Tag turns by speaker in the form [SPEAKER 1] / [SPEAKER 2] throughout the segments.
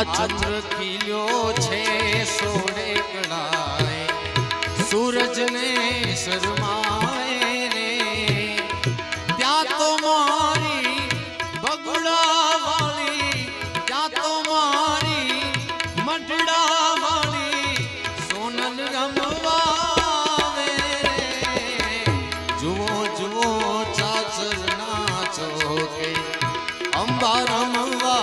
[SPEAKER 1] चंद्र खिल्यो छे सोड़े कड़ाए सूरज ने शरमाए रे त्या तो मारी बगुड़ा वाली त्या तो मारी मटड़ा वाली सोनल रमवावे रे जुओ जुओ चाचर नाचो के अंबा रमवा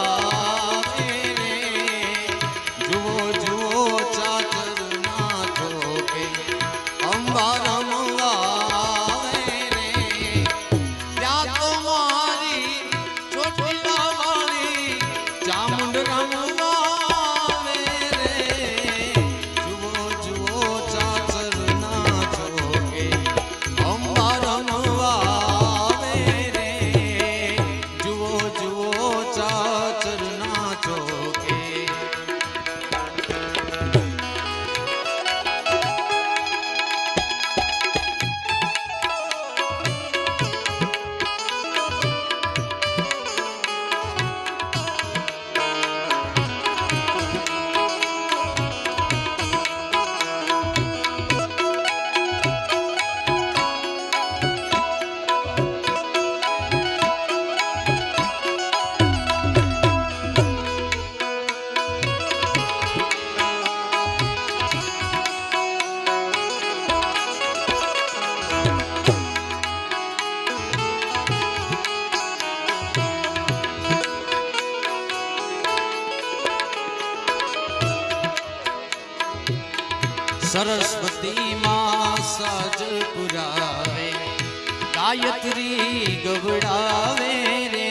[SPEAKER 1] सरस्वती मां साज पुरावे गायत्री गवड़ावे रे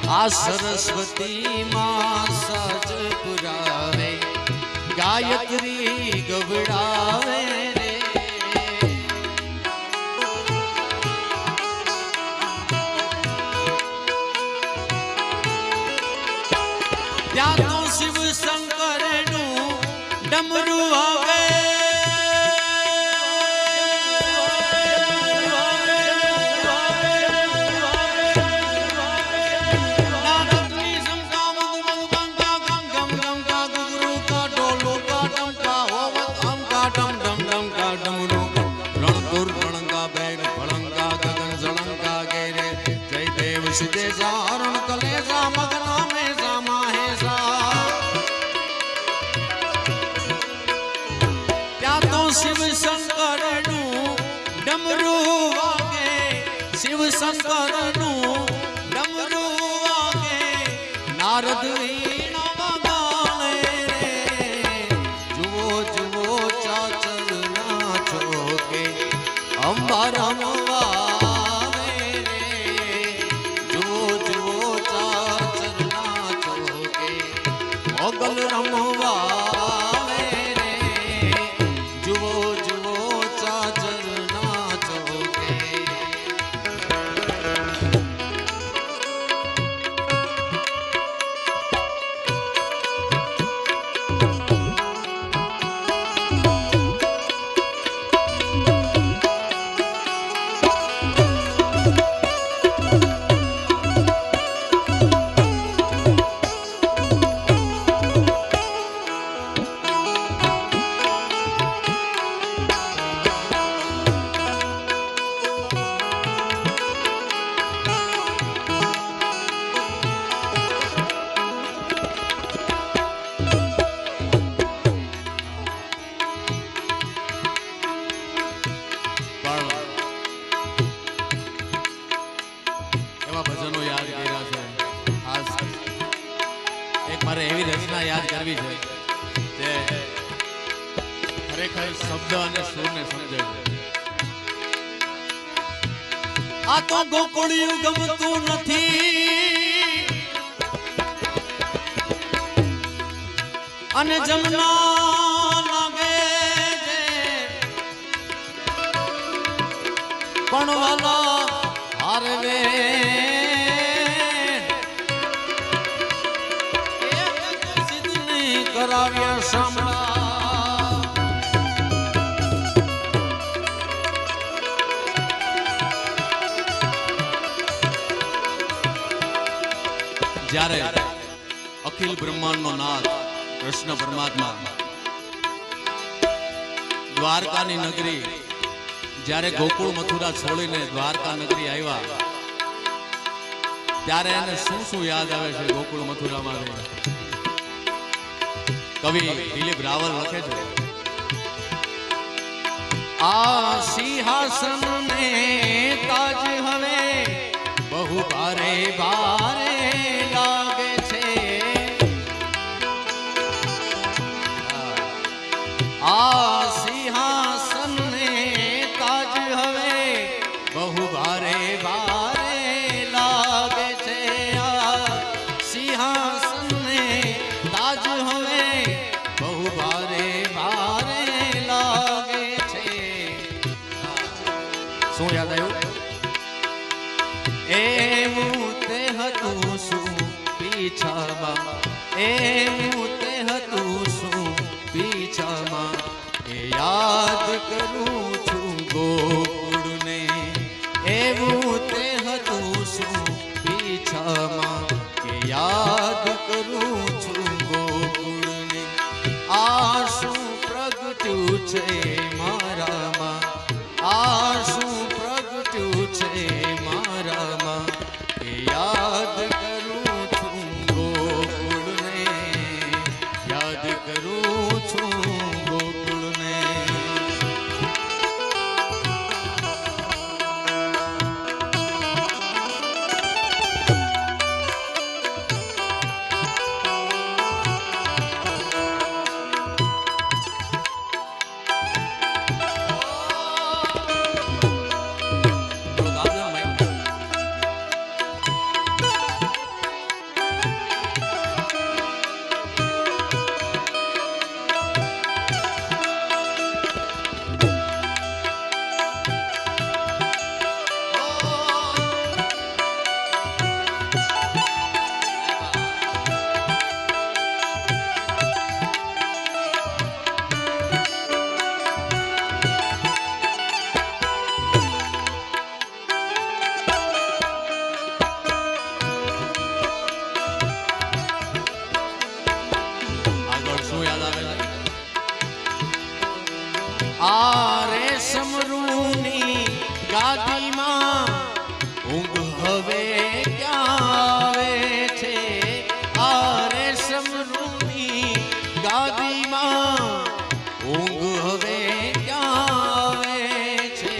[SPEAKER 1] आ सरस्वती मां साज पुरावे गायत्री गवड़ावे रे त्या तो शिव शंकर नु डमरू आवे सिद्धेजा अरुण कलेजा मगना में जामा है सा क्या तो शिव शंकर नु डमरू वागे शिव शंकर नु डमरू वागे नारद वीणा बगाने रे जुओ जुओ चाचर नाचो के अंबा रमवा मोगल रमवा रे जुओ जुओ चाचर नाचो के भजनों याद कर्या छे खास एक मारे एवी रचना याद करवी छे जे खरेखर शब्द अने सुर ने समजे आ तो गोकुळिયું गमતું નથી अने जमुना लागे जे पण वाला हारवे कराव्या सामना જ્યારે અખિલ બ્રહ્માંડનો નાથ કૃષ્ણ પરમાત્મા દ્વારકાની નગરી જ્યારે ગોકુળ મથુરા છોડીને દ્વારકા નગરી આવ્યા ત્યારે એને શું શું યાદ આવે છે ગોકુળ મથુરામાં? કવિ દિલીપ રાવલ લખે છે, આ સિંહાસન ને તાજ હવે બહુ ભારે ભારે લાગે છે, આ સિંહાસન ને તાજ હવે બહુ ભારે ભારે લાગે છે, આ સિંહાસન ને તાજ હવે બહુ ભારે ભારે લાગે છે. શું યાદ આવ્યું? એવું તે હતું શું પીછામાં, એવું તે હતું શું પીછામાં, એ યાદ કરું છું ગોકુળને, એવું તે હતું શું પીછામાં, કે યાદ કરું છું ગોકુળને, આ શું પ્રગટ્યું છે મારામાં, આ શું પ્રગટ્યું છે મારામાં, કે યાદ કરું છું ગોકુળને, યાદ કરું છું ગોકુળને. આ રેશમ રૂની ગાદીમાં ઊંઘ હવે ક્યાં આવે છે, આ રેશમ રૂની ગાદીમાં ઊંઘ હવે ક્યાં આવે છે,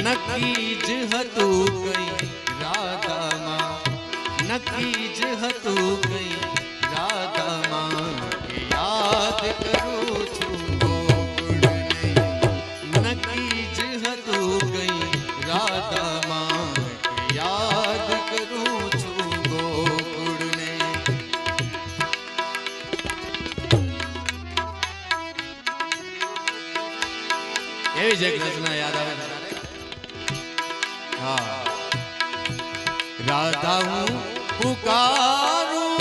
[SPEAKER 1] નક્કી જ હતું કઈ રાધામાં, નક્કી જ હતું કઈ રાધામાં, કે યાદ કરું છું ગોકુળને, નક્કી જ હતું કઈ રાધામાં, કે યાદ કરું છું ગોકુળને. એવી જ એક રચના યાદ આવે છે. હા, રાધા હું પુકારું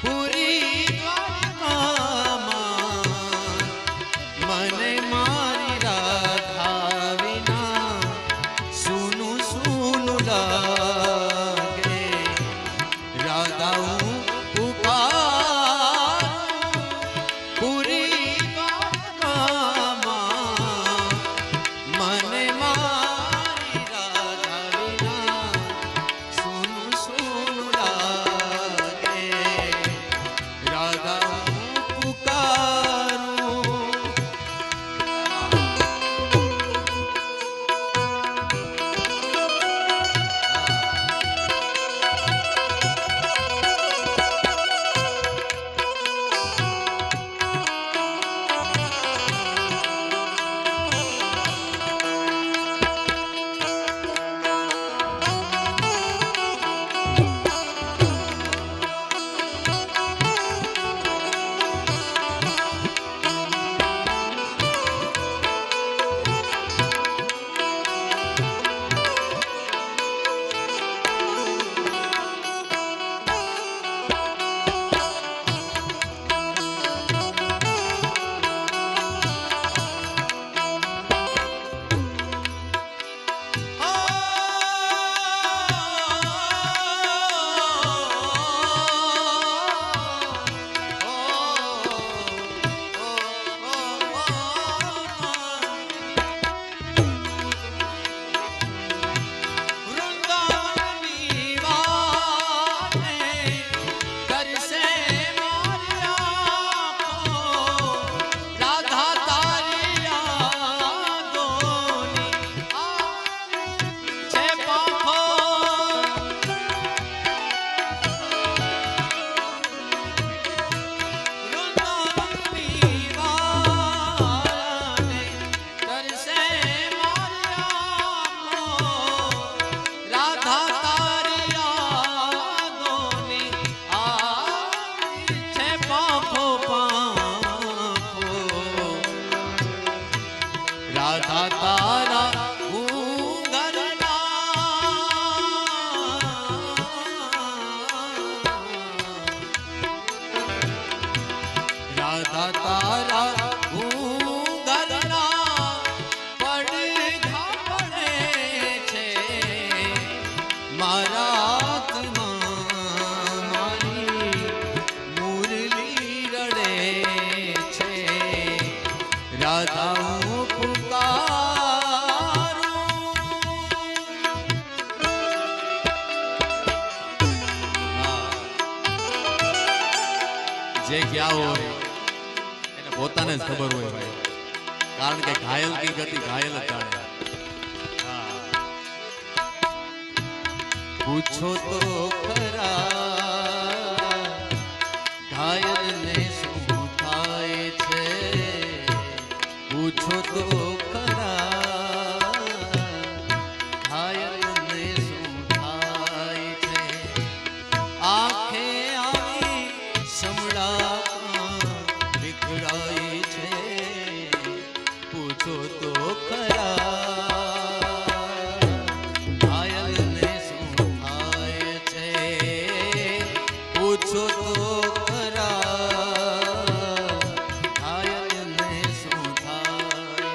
[SPEAKER 1] પૂરી દ્વારકામાં, મને મારી રાધા વિના સૂનું સૂનું લાગે, રાધા હું પુકારું પૂરી દ્વારકામાં, મને મારી રાધા વિના સૂનું સૂનું લાગે, રાધા હું પુકારું. મારાત્મા મારી મુરલી રડે છે રાધા હું પુકારું. જે ક્યાં હોય એને પોતાને જ ખબર હોય ભાઈ, કારણ કે ઘાયલ કી ગતિ ઘાયલ જ જાણે. પૂછો તો ખરા ઘાયલ ને શું થાય છે, પૂછો તો ખરા ઘાયલ ને શું થાય છે. આંખે આવી સમડા વિખરાય છે, પૂછો તો ખરા પૂછો તો ખરા ઘાયલને શું થાય.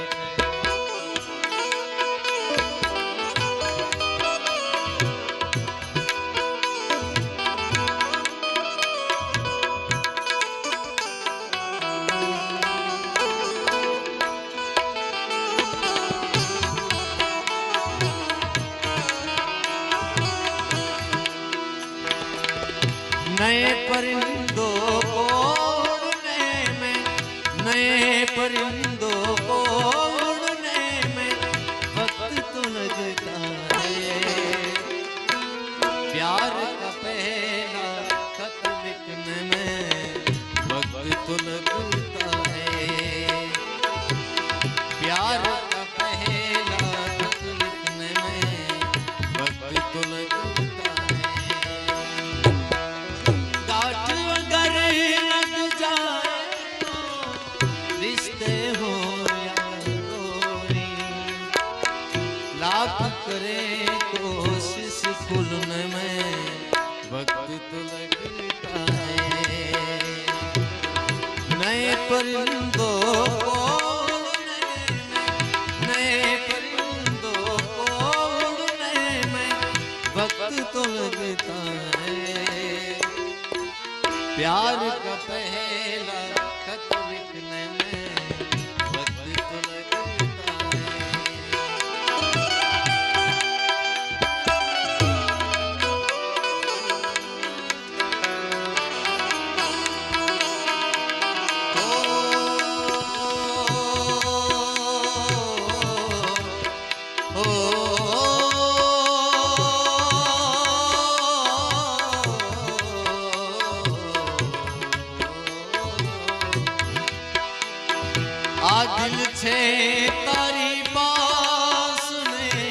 [SPEAKER 1] नए परिंदो ओढ़ने में, नए परिंदो ओढ़ने में वक्त तो लगता है. प्यार का पहला खत लिखने में वक्त तो लगता है. प्यार का पहला खत लिखने में वक्त तो लगता है. लाख करे कोशिश खुलने में वक्त तो लगता है. नए परिंदो ओढ़ने में, नए परिंदो ओढ़ने में वक्त तो लगता है. प्यार का पहला खत लिखने में वक्त तो लगता है. आ दिल छे तारी पास में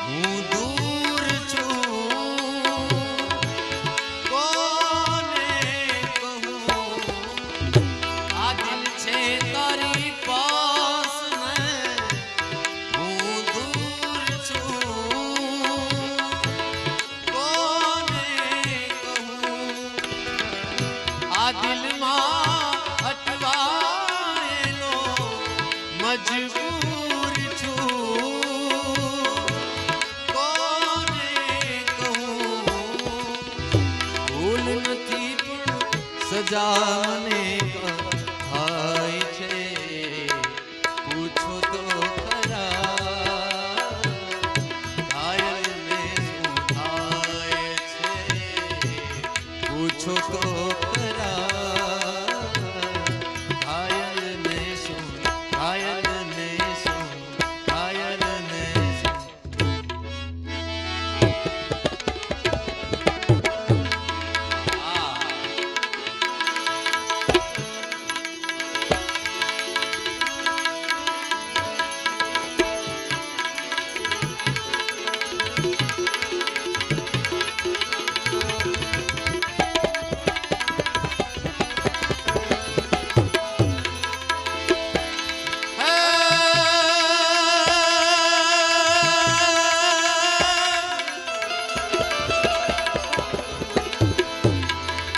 [SPEAKER 1] हूँ दूर छूं, कोने कहूँ. आ दिल छे तारी पास में हूँ दूर छूं, कोने कहूँ. आ दिल मां अटवा मजबूर छूं, कोने कहूं. ભૂલ નથી પણ સજા મને થાય છે, પૂછો તો ખરા ઘાયલને શું થાય છે, પૂછો તો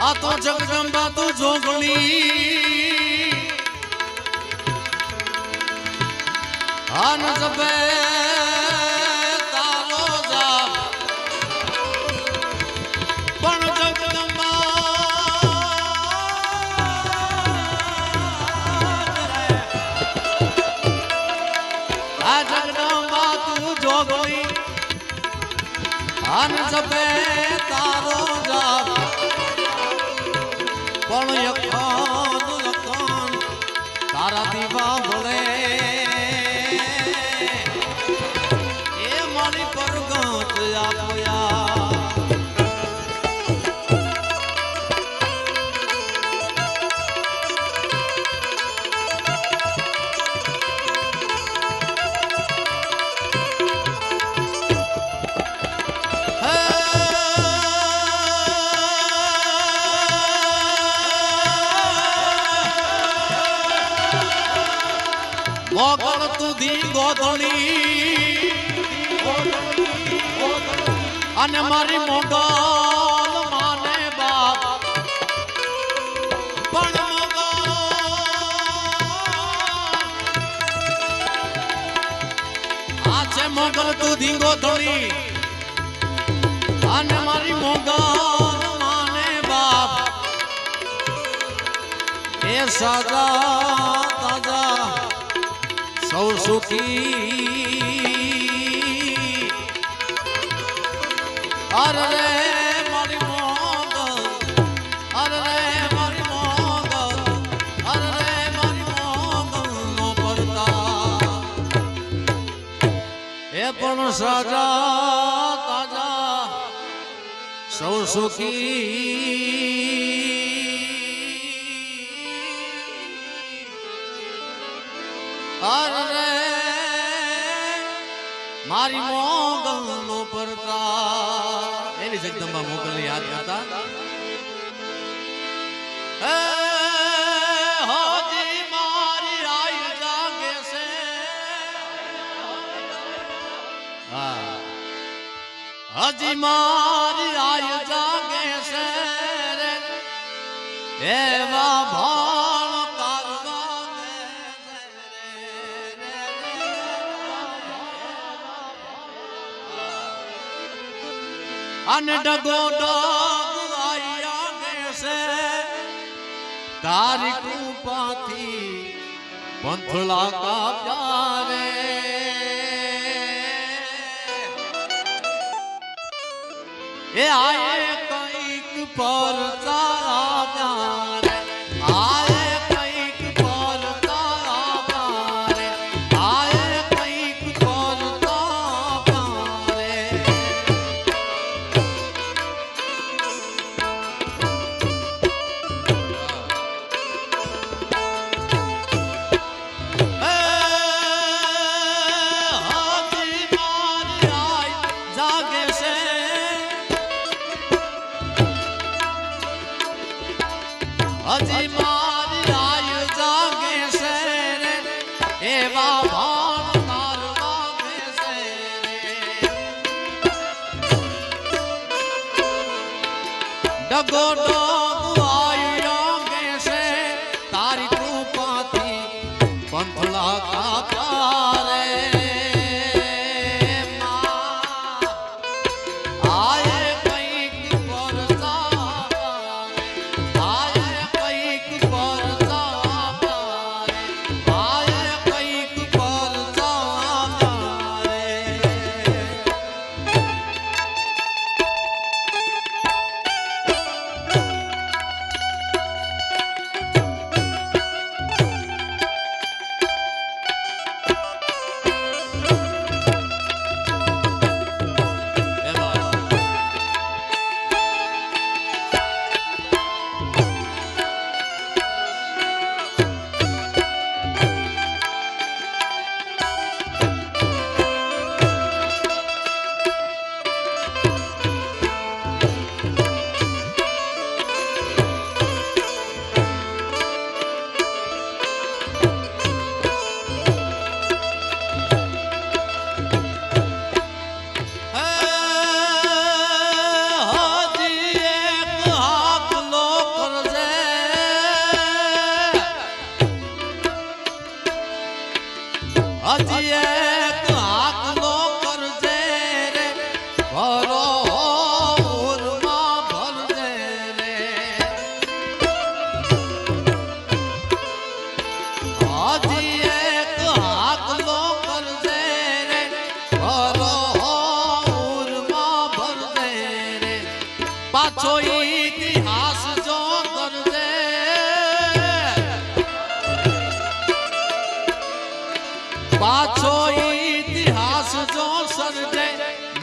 [SPEAKER 1] આ તો જગદંબા તો જોગણી આન જબે તાલો જા આન જપે તારો જાપ પણ યખાન લખાન તારા દીવા ભળે એ મારી પરગટ આપયા મોગળ તુધી ગોધણી અને મારી મોગલ માને બાપ પણ મોગલ આ છે મોગલ તુધી ગોધણી અને મારી મોગલ માને બાપ એ સાજા તાજા સૌ સુખી અરે રે મારી મોગલ અરે રે મારી મોગલ અરે રે મારી મોગલ નો પડતા એ પણ સાજા તાજા સૌ સુખી અરે મારી મોગલ નો પરતા એની જગદંબા મોગલ ને યાદ કરતા હજી મારી આયુ જાગે છે હજી મારી આયુ જાગે છે એવા ભાણ અને ડગો ડગ આયા દેશે તારી કૃપાથી પંથલા કા પ્યારે એ આયે કઈક પર તારા પ્યારે આયે કઈક પર તારા પ્યારે આયે કઈક પર તારા પ્યારે હજી મારી આયુ જાગે છે રે એવા ભાણ તારવા છે રે ડગો ડગ આયુ જાગે છે તારી કૃપાથી પંથલા કાપા રે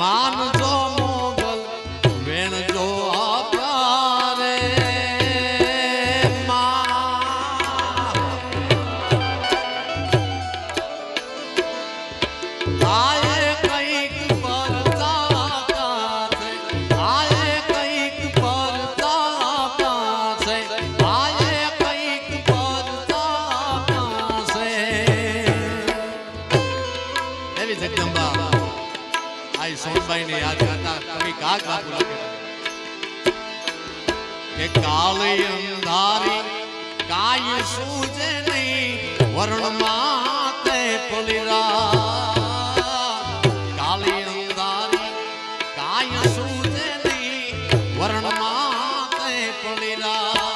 [SPEAKER 1] માનજો મોગલ વેણજો આ પ્યારે આયે કઈક પરતા કાથે આયે કઈક પરતા કાથે આયે કઈક પરતા કાથે એવી જગદંબા આઈ સોનબાઈ ને યાદ કરતા કવિ કાગ બાપુ લખે કે કાળી અંધારી કાય સૂજે નહીં વરણ માતે પલિરા કાળી અંધારી કાય સૂજે નહીં વરણ માતે પલિરા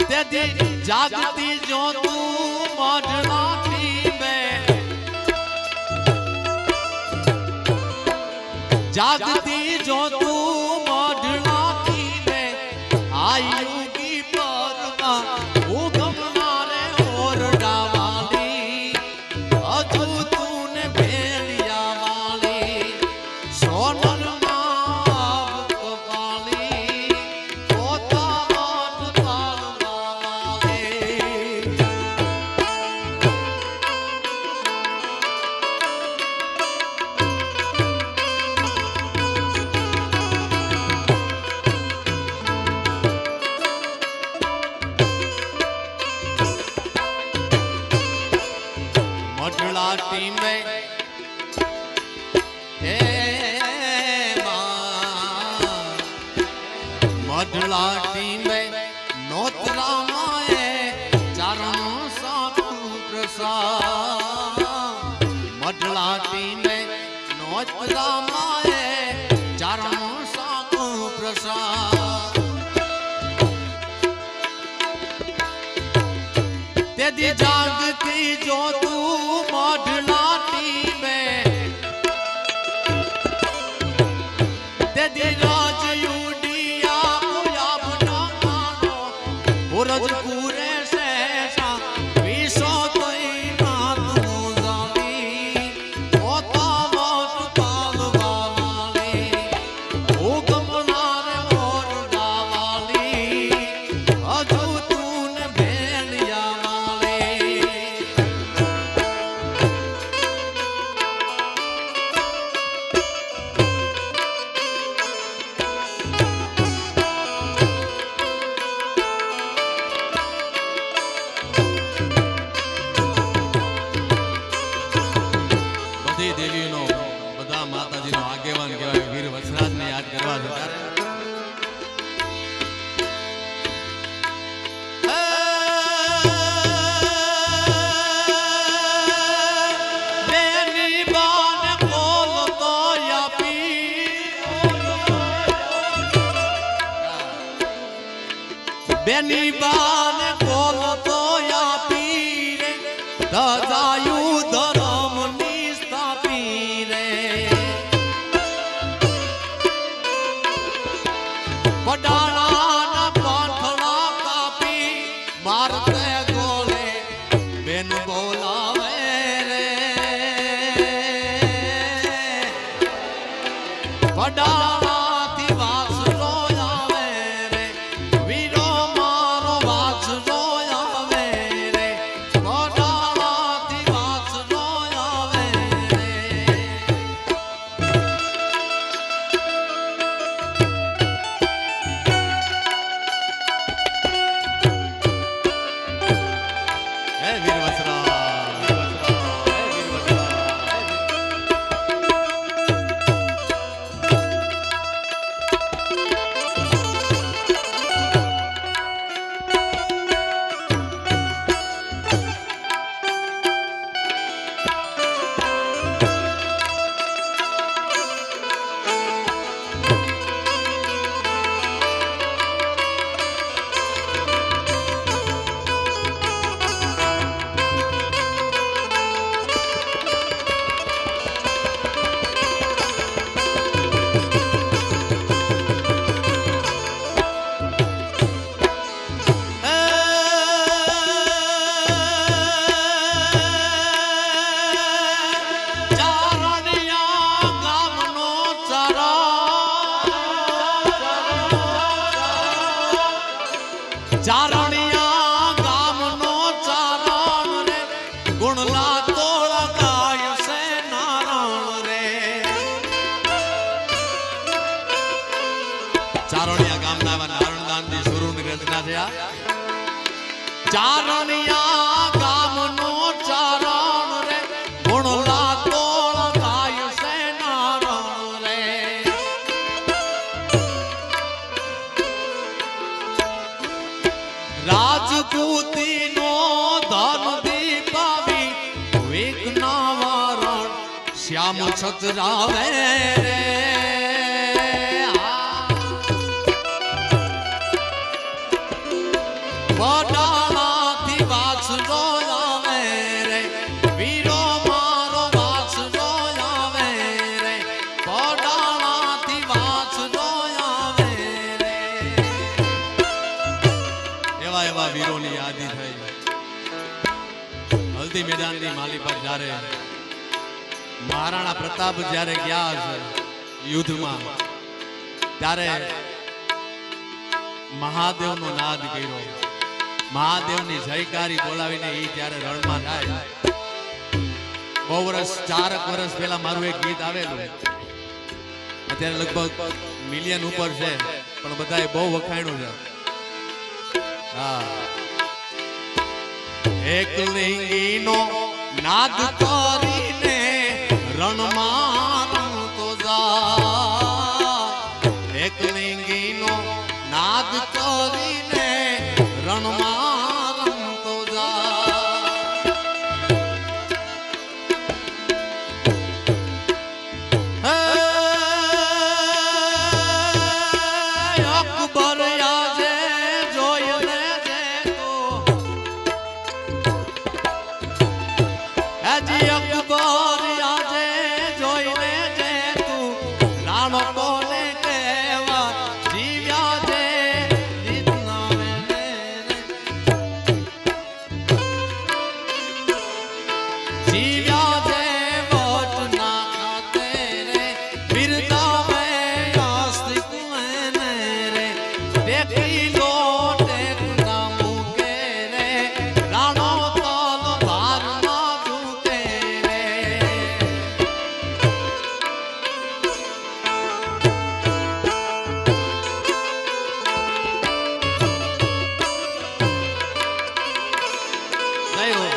[SPEAKER 1] તેથી જાગતી જો તું મઢનાથી બે જાગતી જો તું મઢનાથી બે આયુગી પરમાં ઉગમનારે ઓરડાવાલી હજુ તું ને ભેલિયા વાલી સોનલ માં કપાલી પોતા મઢ તાલવાલી મઢલા ટીમે હે માં મઢલા ટીમે નોતરા માએ ચારણ સાધુ પ્રસાદ મઢલા ટીમે નોતરા માએ ચારણ સાધુ પ્રસાદ તેદી જાગતી જો તું મઢલાટી મે તેદી રાજ યુડિયા મુયા બના માનો પુરજ પૂરે શેષા વિસો તઈ ના તું જાવી પોતા વટ પાલવા વાલી ઉગમનાર ઓરડા વાલી હજુ તું ને ભેલિયા બધી દેવીઓનો બધા માતાજીનો આગેવાન કહેવાય વીર વસરાજને યાદ કરવા છે બેની બાન બોલતો યાપી બેની બાન બોલતો યાપી રે ધજાયું ધરમ ની સ્થાપી રે પડાળાના પાંઠડા કાપી મારતે ગોળે બેન બોલાવે રે પડાળાથી વાસરો આવે રે વીરો મારો વાસરો આવે રે પડાળાથી વાસરો આવે રે ચારણિયા ગામનો ચારણ રે ગુણલા તોળ ગાય છે નારણ રે રાજપૂતીનો ધન દીપાવી વિઘ્ના વારણ શ્યામ છતરાવે રે વડાણાથી વાછરો આવે રે વીરો મારો વાછરો આવે રે વડાણાથી વાછરો આવે રે એવા એવા વીરોની યાદી થઈ હલ્દી મેદાનની માલી પર જ્યારે મહારાણા પ્રતાપ જ્યારે ગયા છે યુદ્ધમાં ત્યારે મહાદેવનો નાદ કર્યો મહાદેવની જયકારી બોલાવીને એ ત્યારે રણમાં થાય બહુ વર્ષ 4 વર્ષ પહેલા મારું એક ગીત આવેલું અત્યારે લગભગ મિલિયન ઉપર છે પણ બધાએ બહુ વખાણ્યું છે હા એક લિંગીનો નાદ કરીને રણમાં રમતો જા એક લિંગીનો નાદ કરીને રણમાં રમતો જા અકબર આજે જોઈને જે તો હજી અકબર આજે જોઈને જે તું રાણો કોને કહેવા જીવ્યા છે જીવ્યા છે વટ ના ખાતે રે બિરદાવે આસ્તિક મને રે દેખી લો ટેકના મૂકે રે રાણો તલ ભારમાં ઝૂકે રે જય હો